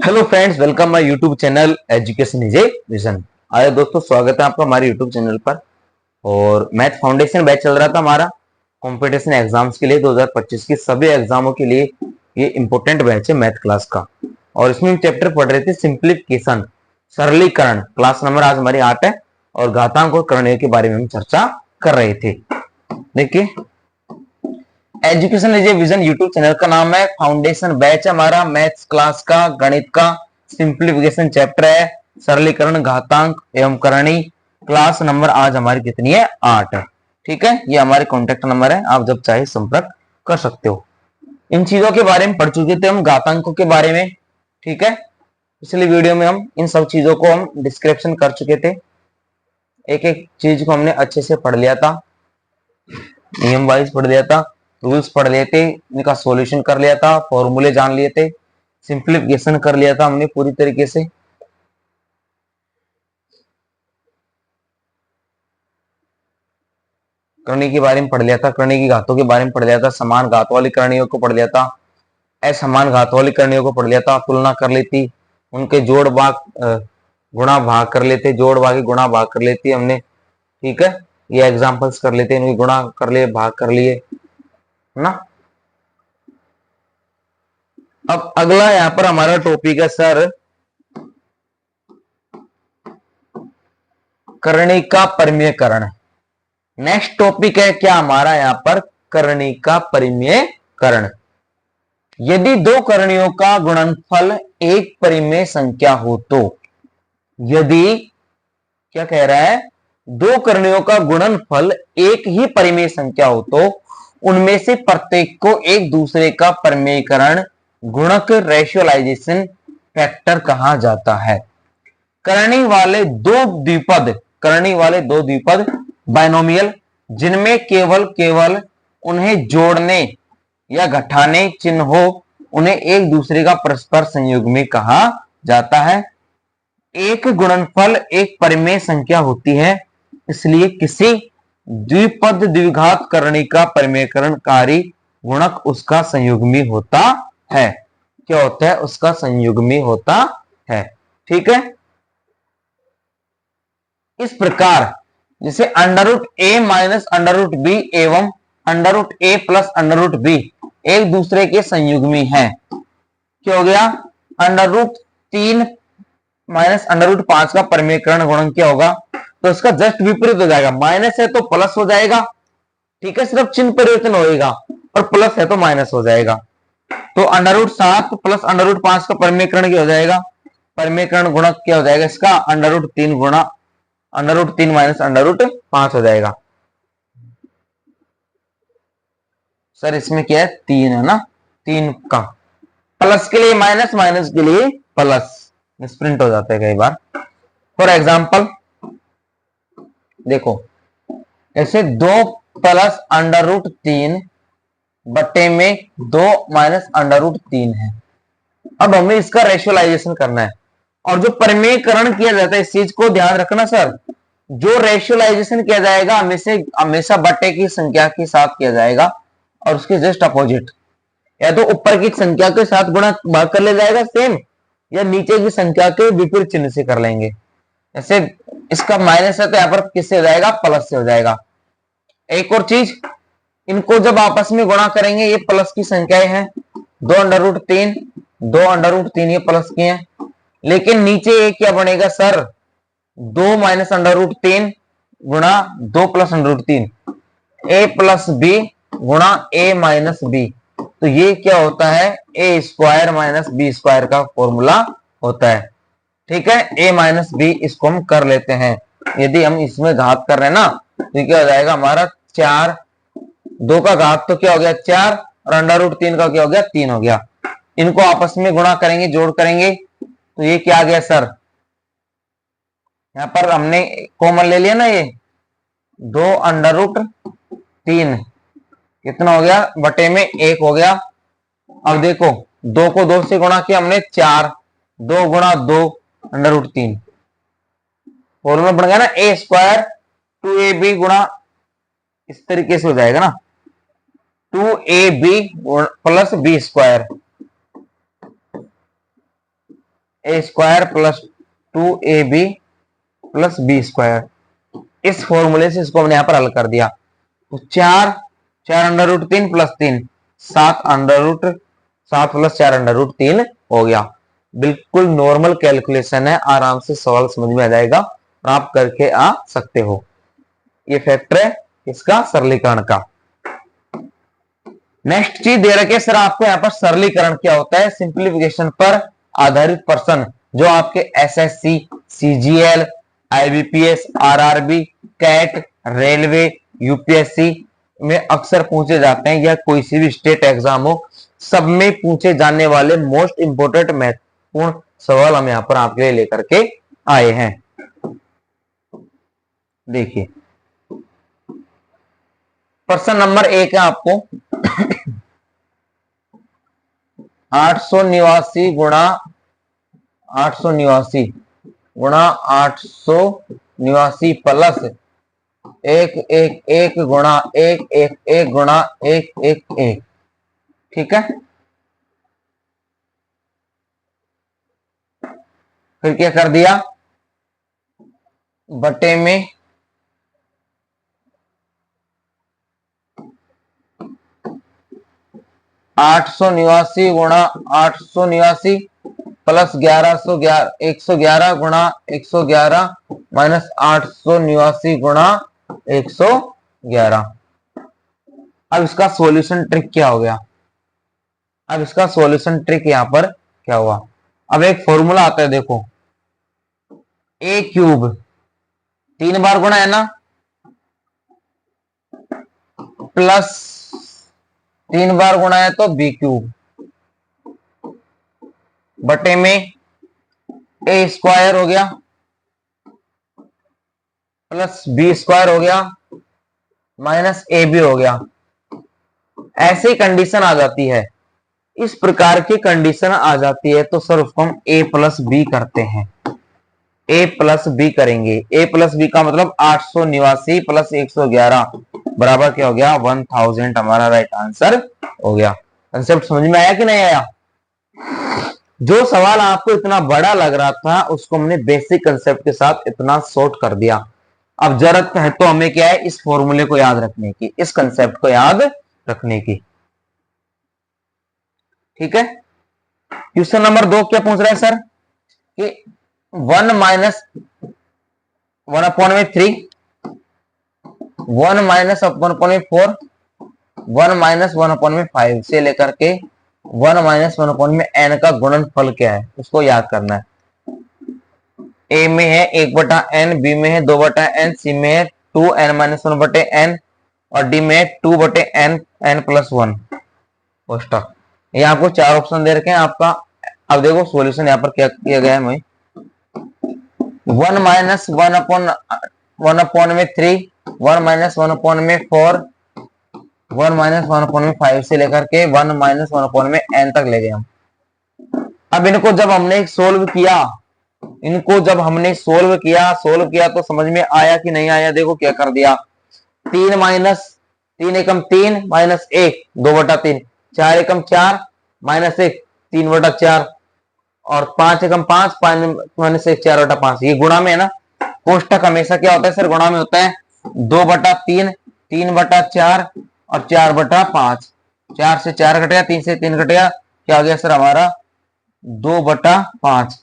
Hello friends, welcome my YouTube channel education is a vision. आए दोस्तों, स्वागत है आपका हमारे यूट्यूब चैनल पर। और मैथ फाउंडेशन बैच चल रहा था हमारा कंपटीशन एग्जाम्स के लिए 2025 की सभी एग्जामों के लिए। ये इंपॉर्टेंट बैच है मैथ क्लास का। और इसमें हम चैप्टर पढ़ रहे थे सिंप्लीफिकेशन, सरलीकरण। क्लास नंबर आज हमारी 8 है और घातांक और करणीय के बारे में हम चर्चा कर रहे थे। देखिए, education is a vision YouTube channel का नाम है, फाउंडेशन बैच है हमारा मैथ्स क्लास का, गणित का सिंप्लीफिकेशन चैप्टर है, सरलीकरण, घातांक एवं करणी। क्लास नंबर आज हमारी कितनी है? 8। ठीक है, ये हमारे कॉन्टेक्ट नंबर है, आप जब चाहे संपर्क कर सकते हो। इन चीजों के बारे में पढ़ चुके थे हम, घातांकों के बारे में। ठीक है, पिछली वीडियो में हम इन सब चीजों को हम डिस्क्रिप्शन कर चुके थे, एक एक चीज को हमने अच्छे से पढ़ लिया था, नियम वाइज पढ़ लिया था, रूल्स पढ़ लिए थे, इनका सॉल्यूशन कर लिया था, फॉर्मूले जान लिए थे, सिंप्लीफिकेशन कर लिया था हमने पूरी तरीके से। करणी के बारे में पढ़ लिया था, करणी की घातों के बारे में पढ़ लिया था, समान घात वाली करणियों को पढ़ लिया था, असमान घात वाली करणियों को पढ़ लिया था, तुलना कर ली थी, उनके जोड़ भाग गुणा भाग कर लेते, जोड़ भाग गुणा भाग कर लेती हमने। ठीक है, ये एग्जांपल्स कर लेते, इनके गुणा कर लिए, भाग कर लिए, है ना। अब अगला यहाँ पर हमारा टॉपिक है सर, करणी का परिमेयकरण। नेक्स्ट टॉपिक है क्या हमारा यहाँ पर? करणी का परिमेयकरण। यदि दो करणियों का गुणनफल एक परिमेय संख्या हो तो, यदि क्या कह रहा है, दो करणियों का गुणनफल एक ही परिमेय संख्या हो तो उनमें से प्रत्येक को एक दूसरे का परिमेयकरण गुणक, रेशियोलाइजेशन फैक्टर कहा जाता है। करणी वाले दो द्विपद बाइनोमियल, जिनमें केवल उन्हें जोड़ने या घटाने चिन्ह हो, उन्हें एक दूसरे का परस्पर संयुग्मी कहा जाता है। एक गुणनफल एक परिमेय संख्या होती है, इसलिए किसी द्विपद द्विघात करणी का परिमेयकरणकारी गुणक उसका संयुग्मी होता है। क्या होता है? उसका संयुग्मी होता है। ठीक है, इस प्रकार जैसे under root a minus under root b एवं under root a plus under root b एक दूसरे के संयुग्मी है। क्या हो गया? Under root 3 minus under root 5 का परिमेयकरण गुणक क्या होगा? तो इसका जस्ट विपरीत हो जाएगा, माइनस है तो प्लस हो जाएगा। ठीक है, सिर्फ चिन्ह परिवर्तन होगा, और प्लस है तो माइनस हो जाएगा। तो under root 7 plus under root 5 का परिमेयकरण क्या हो जाएगा? परिमेयकरण गुणक क्या हो जाएगा इसका? अंडर रूट 3 गुणा under root 3 minus under root 5 हो जाएगा। सर इसमें क्या है? 3 है ना, 3 का प्लस के लिए माइनस, माइनस के लिए प्लस, मिसप्रिंट हो जाता है कई बार। फॉर एग्जाम्पल देखो, ऐसे 2 प्लस अंडर रूट 3 बटे में 2 माइनस अंडर रूट 3 है। अब हमें इसका रेशियोलाइजेशन करना है, और जो परिमेयकरण किया जाता है, इस चीज को ध्यान रखना सर, जो रेशियोलाइजेशन किया जाएगा हमेशा बटे की संख्या के साथ किया जाएगा, और उसके जस्ट अपोजिट, या तो ऊपर की संख्या के साथ गुणा भाग कर ले जाएगा सेम, या नीचे की संख्या के विपरीत चिन्ह से कर लेंगे। जैसे इसका माइनस है तो यहां पर किससे हो जाएगा? प्लस से हो जाएगा। एक और चीज, इनको जब आपस में गुणा करेंगे, ये प्लस की संख्याएं हैं, 2 अंडर रूट 3 2 अंडर रूट 3 ये प्लस की हैं, लेकिन नीचे ये क्या बनेगा सर? 2 माइनस अंडर रूट 3 गुणा 2 प्लस अंडर रूट 3, ए प्लस बी गुणा ए माइनस बी। तो ये क्या होता है? A square minus B square का फॉर्मूला होता है। ठीक है, ए माइनस बी इसको हम कर लेते हैं। यदि हम इसमें घात कर रहे हैं ना, तो क्या हो जाएगा हमारा? 4, 2 का घात तो क्या हो गया? 4, और अंडर रूट 3 का क्या हो गया? 3 हो गया। इनको आपस में गुणा करेंगे, जोड़ करेंगे, तो ये क्या आ गया सर? यहां पर हमने कॉमन ले लिया ना, ये 2 अंडर रूट 3 कितना हो गया? बटे में 1 हो गया। अब देखो, 2 को 2 से गुणा किया हमने, 4, 2 गुणा 2 अंडर रूट 3, फॉर्मूला बन गया ना, ए स्क्वायर 2ab गुणा, इस तरीके से हो जाएगा ना, 2ab plus b square. A square plus 2ab plus b square. इस फॉर्मूले से इसको हमने यहां पर हल कर दिया। तो 4 √3 प्लस 3 7 प्लस 4 √3 हो गया। बिल्कुल नॉर्मल कैलकुलेशन है, आराम से सवाल समझ में आ जाएगा और आप करके आ सकते हो। ये फैक्टर है इसका सरलीकरण का। नेक्स्ट चीज दे रखे सर आपको यहाँ पर सरलीकरण क्या होता है, सिंप्लीफिकेशन पर आधारित प्रश्न जो आपके SSC, CGL, IBPS, RRB, CAT, railway, UPSC में अक्सर पूछे जाते हैं या कोई सी भी स्टेट एग्जाम हो, सब में पूछे जाने वाले मोस्ट इंपोर्टेंट महत्वपूर्ण सवाल हम यहां पर आपके लिए लेकर के आए हैं। देखिए प्रश्न नंबर 1 है आपको 889 गुणा 889 गुणा 889 प्लस 111 गुणा 111 गुणा 111। ठीक है, फिर क्या कर दिया, बटे में 889 गुणा 889 प्लस 111 गुणा 111 माइनस 889 गुणा 111। अब इसका सॉल्यूशन ट्रिक क्या हो गया, अब इसका सॉल्यूशन ट्रिक यहां पर क्या हुआ, अब एक फॉर्मूला आता है देखो, ए क्यूब 3 बार गुणा है ना, प्लस 3 बार गुणा है तो बी क्यूब बटे में ए स्क्वायर हो गया प्लस बी स्क्वायर हो गया माइनस ए बी हो गया। ऐसी कंडीशन आ जाती है, इस प्रकार की कंडीशन आ जाती है तो सर उसको हम ए प्लस बी करते हैं, ए प्लस बी करेंगे। ए प्लस बी का मतलब 889 प्लस 111 बराबर क्या हो गया 1000, हमारा राइट आंसर हो गया। कंसेप्ट समझ में आया कि नहीं आया? जो सवाल आपको इतना बड़ा लग रहा था उसको हमने बेसिक कंसेप्ट के साथ इतना शॉर्ट कर दिया। अब जरूरत है तो हमें क्या है, इस फॉर्मूले को याद रखने की, इस कंसेप्ट को याद रखने की। ठीक है, क्वेश्चन नंबर 2 क्या पूछ रहा है सर कि 1 माइनस 1/3 1 माइनस 1/4 1 माइनस 1/5 से लेकर के 1 माइनस 1/n का गुणनफल क्या है उसको याद करना है। ए में है 1/n, बी में है 2/n, सी में है 2n-1/n और डी में है 2/n n+1 पोस्टक। ये आपको 4 ऑप्शन दे रखे हैं आपका। अब देखो सॉल्यूशन यहाँ पर क्या किया गया है, मैं 1 माइनस 1/3 1 माइनस 1/4 1 माइनस 1/5 से लेकर के 1 माइनस 1/n तक ले गए हम। अब इनको जब हमने सोल्व किया, इनको जब हमने सोल्व किया तो समझ में आया कि नहीं आया? देखो क्या कर दिया, 3 माइनस 3 एकम 3 माइनस 1 2/3, 4 एकम 4 माइनस 1 3/4 और 5 एकम 5 माइनस 1 4/5। ये गुणा में है ना, कोष्टक हमेशा क्या होता है सर, गुणा में होता है। 2/3 3/4 और 4/5, 4 से 4 घटेगा, 3 से 3 घटेगा, क्या हो गया सर हमारा 2/5।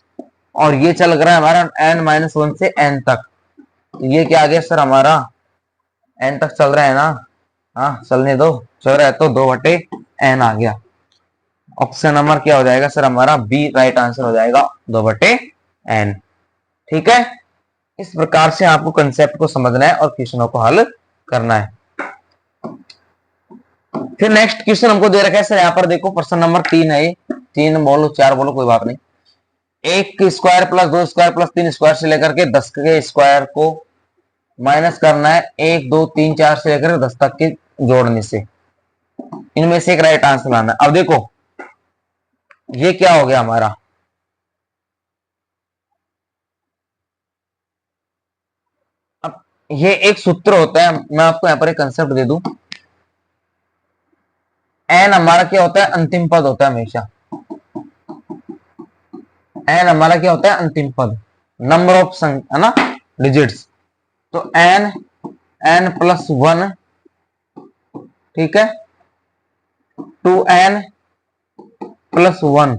और ये चल रहा है हमारा n-1 से n तक, ये क्या आ गया सर हमारा n तक चल रहा है ना, हाँ चलने दो, चल रहा है तो 2/n आ गया। ऑप्शन नंबर क्या हो जाएगा सर हमारा बी राइट आंसर हो जाएगा 2/n। ठीक है, इस प्रकार से आपको कंसेप्ट को समझना है और क्वेश्चनों को हल करना है। फिर नेक्स्ट क्वेश्चन हमको दे रखा है सर, यहाँ पर देखो प्रश्न नंबर 3 है, 3 बोलो 4 बोलो कोई बात नहीं। 1 square plus 2 square plus 3 square से लेकर के 10 के स्क्वायर को माइनस करना है 1 2 3 4 से लेकर 10 तक के जोड़ने से, इनमें से एक राइट आंसर लाना है। अब देखो ये क्या हो गया हमारा, अब ये एक सूत्र होता है, मैं आपको यहां पर एक कंसेप्ट दे दूं। n हमारा क्या होता है, अंतिम पद होता है हमेशा। एन हमारा क्या होता है, अंतिम पद, नंबर ऑफ संख्या है ना, डिजिट्स। तो एन, एन प्लस वन, ठीक है, two n plus one,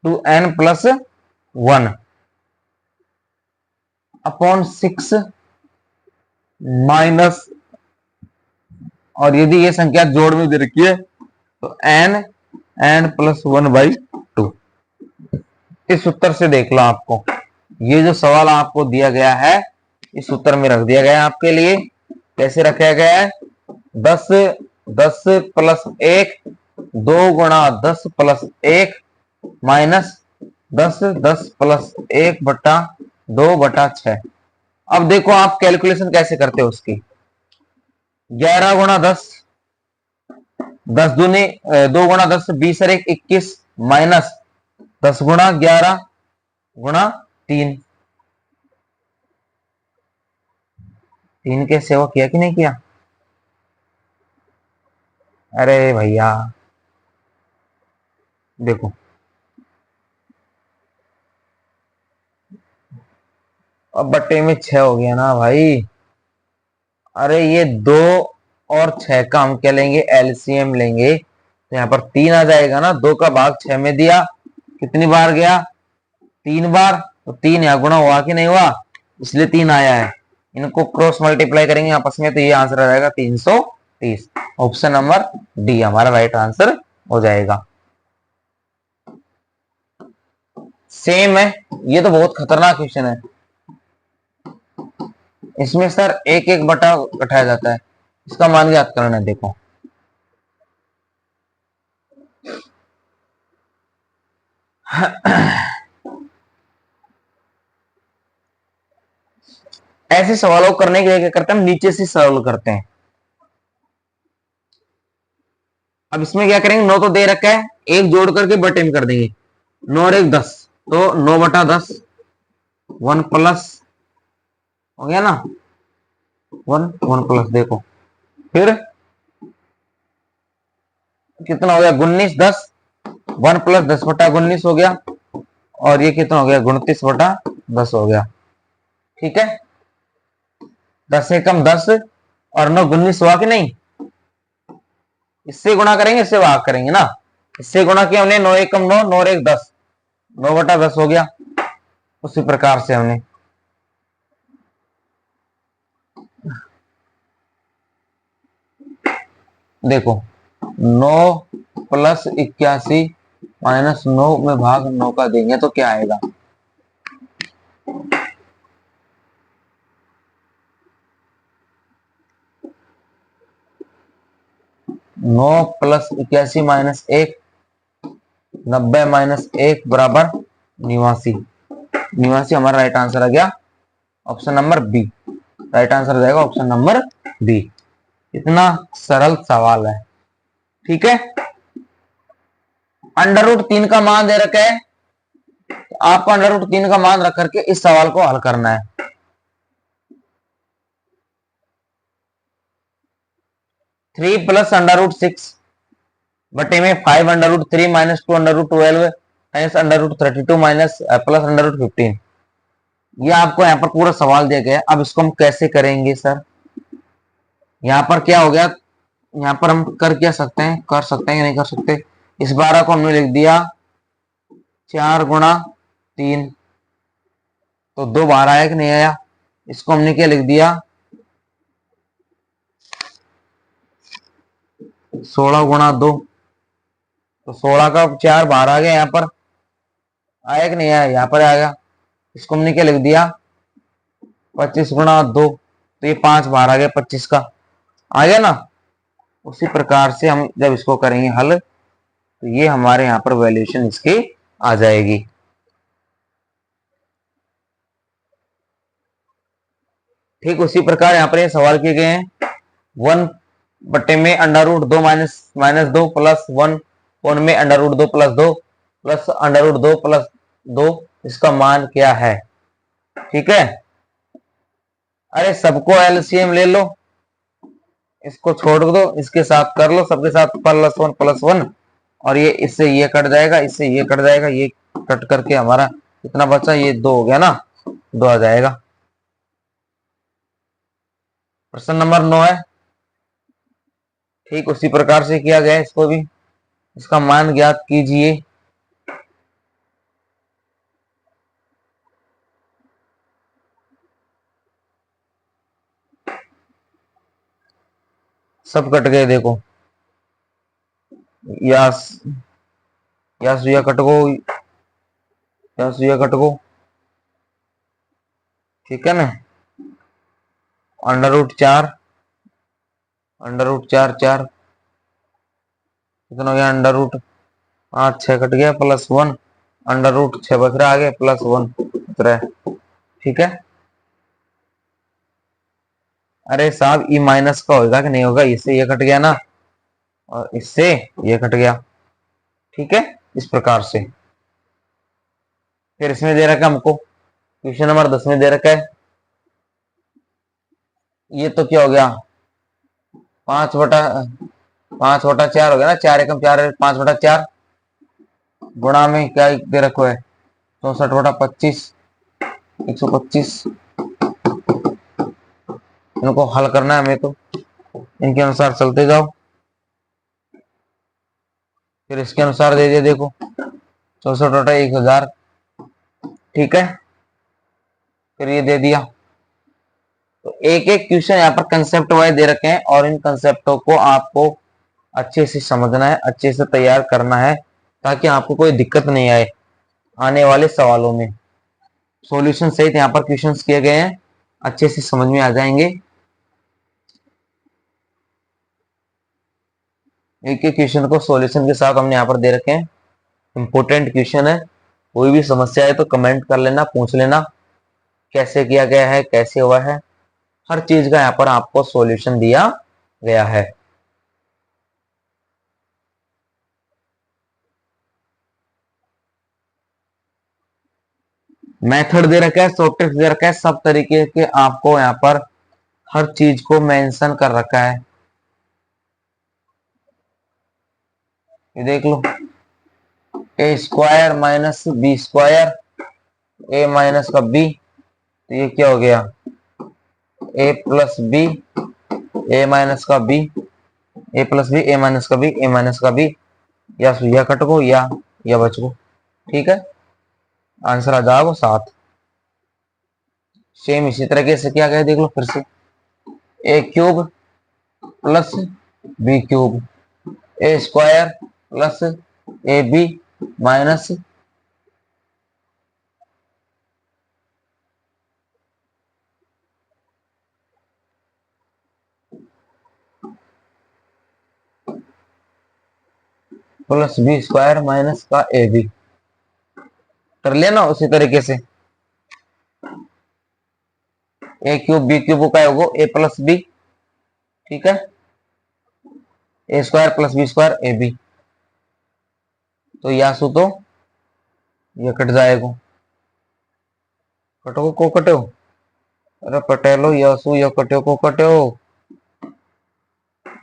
two n plus one upon six minus, और यदि ये संख्या जोड़ में दे रखी है तो n, n plus one by two. इस उत्तर से देख लो, आपको ये जो सवाल आपको दिया गया है इस उत्तर में रख दिया गया है आपके लिए। कैसे रखा गया है, 10 10 प्लस 1, 2 गुणा 10 प्लस 1 माइनस 10 10 प्लस 1 बटा 2 बटा 6। अब देखो आप कैलकुलेशन कैसे करते हो उसकी, 11 गुणा 10, 10 दूनी 2 गुणा 10 20 और 1 21 माइनस 10 गुणा 11 गुणा 3, 3 के सेवा किया कि नहीं किया? अरे भैया देखो, अब बट्टे में 6 हो गया ना भाई। अरे ये 2 और 6 का हम क्या लेंगे, एलसीएम लेंगे, तो यहाँ पर 3 आ जाएगा ना, 2 का भाग 6 में दिया, कितनी बार गया, 3 बार, तो 3 यहाँ गुणा हुआ कि नहीं हुआ, इसलिए 3 आया है। इनको क्रॉस मल्टीप्लाई करेंगे आपस में तो ये आंसर आ जाएगा 330। ऑप्शन नंबर डी हमारा राइट आंसर हो जाएगा। सेम है, ये तो बहुत खतरनाक क्वेश्चन है, इसमें सर एक एक बटा घटाया जाता है, इसका मान ज्ञात करना है। देखो ऐसे सवालों करने के लिए क्या करते हैं हम, नीचे से सॉल्व करते हैं। अब इसमें क्या करेंगे, 9 तो दे रखा है, एक जोड़ करके बटे में कर देंगे, 9 और 1 10, तो 9 बटा 10, 1 प्लस हो गया ना, 1 प्लस, देखो फिर कितना हो गया, 19 10, 1 प्लस 10 बटा 19 हो गया, और ये कितना हो गया, 29 बटा 10 हो गया। ठीक है, 10 से कम 10 और 9 19 हुआ कि नहीं, इससे गुणा करेंगे, इससे भाग करेंगे ना, इससे गुणा किया हमने, 9 1 कम 9, 9 और 1 10, 9 बटा 10 हो गया। उसी प्रकार से हमने देखो 9 प्लस 81 माइनस 9 में भाग 9 का देंगे तो क्या आएगा, 9 प्लस 81 माइनस 1, 90 माइनस 1 बराबर 89। 89 हमारा राइट आंसर आ गया, option number b right answer आ जाएगा, ऑप्शन नंबर बी। इतना सरल सवाल है। ठीक है, अंडर रूट 3 का मान दे रखा है, तो आपको अंडर रूट 3 का मान रख करके इस सवाल को हल करना है। थ्री प्लस अंडर रूट 6 बटे में 5 under root 3 minus 2 under root 12 minus under root 32 minus plus under root 15। ये आपको यहाँ पर पूरा सवाल दिया गया है। अब इसको हम कैसे करेंगे सर, यहाँ पर क्या हो गया, यहाँ पर हम कर क्या सकते हैं, कर सकते हैं या नहीं कर सकते, इस 12 को हमने लिख दिया 4 गुणा 3, तो 2 बाहर आया कि नहीं आया, इसको हमने क्या लिख दिया 16 गुणा 2, तो 16 का 4 बाहर आ गया, यहाँ पर आया कि नहीं आया, यहाँ पर आ गया, इसको हमने क्या लिख दिया 25 गुणा 2, तो ये 5 बाहर आ गया, 25 का आ गया ना। उसी प्रकार से हम जब इसको करेंगे हल तो ये हमारे यहाँ पर वैल्यूएशन इसकी आ जाएगी। ठीक उसी प्रकार यहाँ पर ये सवाल किए गए हैं, 1 बटे में अंडर रूट 2 माइनस 2 प्लस 1 कोण में under root 2 plus 2 plus under root 2 plus 2, इसका मान क्या है। ठीक है, अरे सबको एलसीएम ले लो, इसको छोड़ दो, इसके साथ कर लो, सबके साथ प्लस 1 प्लस 1, और ये इससे ये कट जाएगा, इससे ये कट जाएगा, ये कट करके हमारा कितना बचा, ये 2 हो गया ना, 2 आ जाएगा। प्रश्न नंबर 9 है। ठीक उसी प्रकार से किया गया, इसको भी इसका मान ज्ञात कीजिए। सब कट गए देखो, यस यस ये कट गो, यस ये कट गो, ठीक है ना। अंडर रूट 4, अंडर रूट 4 4 कितना हो गया, अंडर रूट 5 6 कट गया, प्लस 1 अंडर रूट 6 बच रहा, आगे प्लस 1 बच रहा है, ठीक है। अरे साहब ई माइनस का होगा कि नहीं होगा, इससे ये कट गया ना और इससे ये कट गया, ठीक है, इस प्रकार से। फिर इसमें दे रखा है हमको, क्वेश्चन नंबर 10 में दे रखा है, ये तो क्या हो गया, 5/4 हो गया ना, 4 एकम 4, 5/4 गुणा में क्या दे रखो है, 64/25, 125। इनको हल करना है हमें, तो इनके अनुसार चलते जाओ। फिर इसके अनुसार दे दिया देखो, 64/1000, ठीक है। फिर ये दे दिया, तो एक एक क्वेश्चन यहाँ पर कंसेप्ट वाइज दे रखे हैं और इन कंसेप्टों को आपको अच्छे से समझना है, अच्छे से तैयार करना है, ताकि आपको कोई दिक्कत नहीं आए आने वाले सवालों में। सॉल्यूशन सहित यहाँ पर क्वेश्चंस किए गए हैं, अच्छे से समझ में आ जाएंगे। एक एक क्वेश्चन को सॉल्यूशन के साथ हमने यहाँ पर दे रखे हैं, इंपोर्टेंट क्वेश्चन है। कोई भी समस्या है तो कमेंट कर लेना, पूछ लेना कैसे किया गया है, कैसे हुआ है, हर चीज का यहाँ पर आपको सॉल्यूशन दिया गया है। मेथड दे रखा है, शॉर्ट ट्रिक्स दे रखा है, सब तरीके के आपको यहाँ पर हर चीज को मेंशन कर रखा है। ये देख लो, ए स्क्वायर माइनस बी स्क्वायर, ए माइनस का बी, तो ये क्या हो गया, ए प्लस बी, ए माइनस का बी, ए प्लस बी, ए माइनस का बी, ए माइनस का बी, या कट गो या बच गो, ठीक है। आंसर आ जाओ 7। सेम इसी तरीके से क्या गया देख लो फिर से, a cube plus b cube, a square plus a b minus plus b square minus का ए बी, कर लिया ना उसी तरीके से। ए क्यूब बी क्यूब का होगा ए प्लस बी, ठीक है, a square plus b square a b, तो यासु तो ये कट जाएगा, कटो को कटो, अरे पटेलो यासु या कटो को कटो,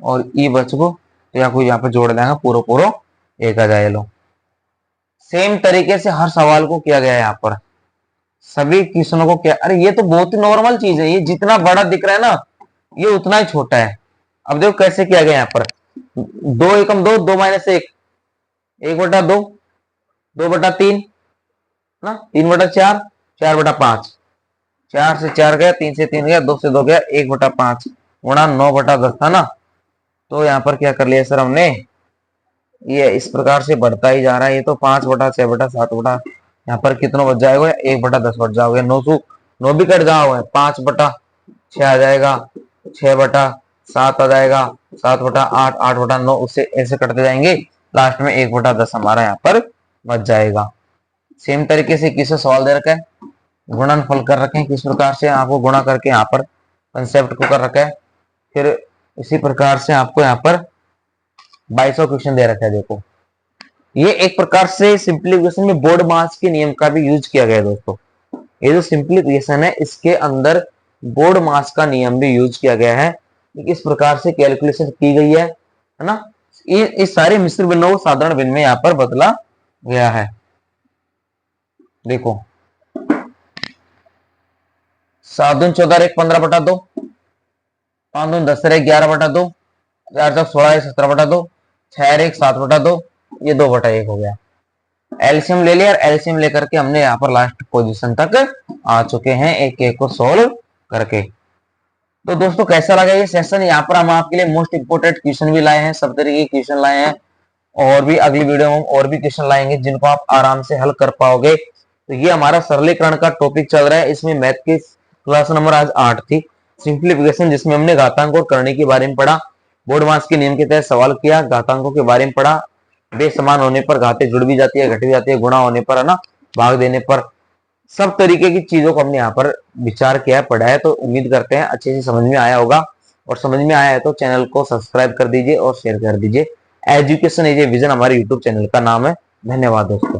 और ई बच गो, तो या कोई यहाँ पे जोड़ देंगे, पूरा पूरा एक आ जाए लो। सेम तरीके से हर सवाल को किया गया है यहाँ पर, सभी क्वेश्चनों को क्या, अरे ये तो बहुत ही नॉर्मल चीज है, ये जितना बड़ा दिख रहा है ना ये उतना ही छोटा है। अब देखो कैसे किया गया यहाँ पर, 2 एकम 2, 2 माइनस 1, 1/2, 2/3 ना, 3/4, 4/5, 4 से 4 गया, 3 से 3 गया, 2 से 2 गया, 1/5 गुणा 9/10 था ना। तो यहाँ पर क्या कर लिया सर हमने, ये इस प्रकार से बढ़ता ही जा रहा है, ये तो 5/6/7 यहाँ पर कितना बच जाएगा, 1/10 बच जाओगे, 9 भी कट जाओगे, 5/6 आ जाएगा, 6/7 आ जाएगा, 7/8, 8/9, उससे ऐसे कटते जाएंगे, लास्ट में 1/10 हमारा यहाँ पर बच जाएगा। सेम तरीके से किसे सवाल दे रखा है, गुणनफल कर रखे हैं, किस प्रकार से आपको गुणा करके यहाँ पर कंसेप्ट को कर रखा है। फिर इसी प्रकार से आपको यहाँ पर 22वां क्वेश्चन दे रखा है, देखो ये एक प्रकार से सिंप्लीफिकेशन में बोर्ड मास के नियम का भी यूज किया गया है दोस्तों। ये जो सिंप्लीफिकेशन है इसके अंदर बोर्ड मास का नियम भी यूज किया गया है, इस प्रकार से कैलकुलेशन की गई है ना। इस सारे मिश्र भिन्नों को साधारण भिन्न में यहाँ पर बदला गया है। देखो 7 दूनी 14 1 15/2, 5 दूनी 10 1 11/2, 4 4 16 17/2, 6 1 7/2, ये 2/1 हो गया। एलसीएम ले लिया और एलसीएम लेकर के हमने यहाँ पर लास्ट पोजीशन तक आ चुके हैं एक एक को सोल्व करके। तो दोस्तों कैसा लगा ये सेशन? यहाँ पर हम आपके लिए मोस्ट इंपोर्टेंट क्वेश्चन भी लाए हैं, सब तरीके के क्वेश्चन लाए हैं, और भी अगली वीडियो में और भी क्वेश्चन लाएंगे जिनको आप आराम से हल कर पाओगे। तो ये हमारा सरलीकरण का टॉपिक चल रहा है। इसमें मैथ की क्लास नंबर आज 8 थी, सिंप्लीफिकेशन, जिसमें हमने घातांक और करने के बारे में पढ़ा, बोर्ड मास के नियम के तहत सवाल किया, घातांकों के बारे में पढ़ा, बेसमान होने पर घातें जुड़ भी जाती है, घट भी जाती है, गुणा होने पर, है ना, भाग देने पर, सब तरीके की चीजों को हमने यहाँ पर विचार किया, पढ़ा है। तो उम्मीद करते हैं अच्छे से समझ में आया होगा, और समझ में आया है तो चैनल को सब्सक्राइब कर दीजिए और शेयर कर दीजिए। एजुकेशन इज ए विजन हमारे यूट्यूब चैनल का नाम है। धन्यवाद दोस्तों।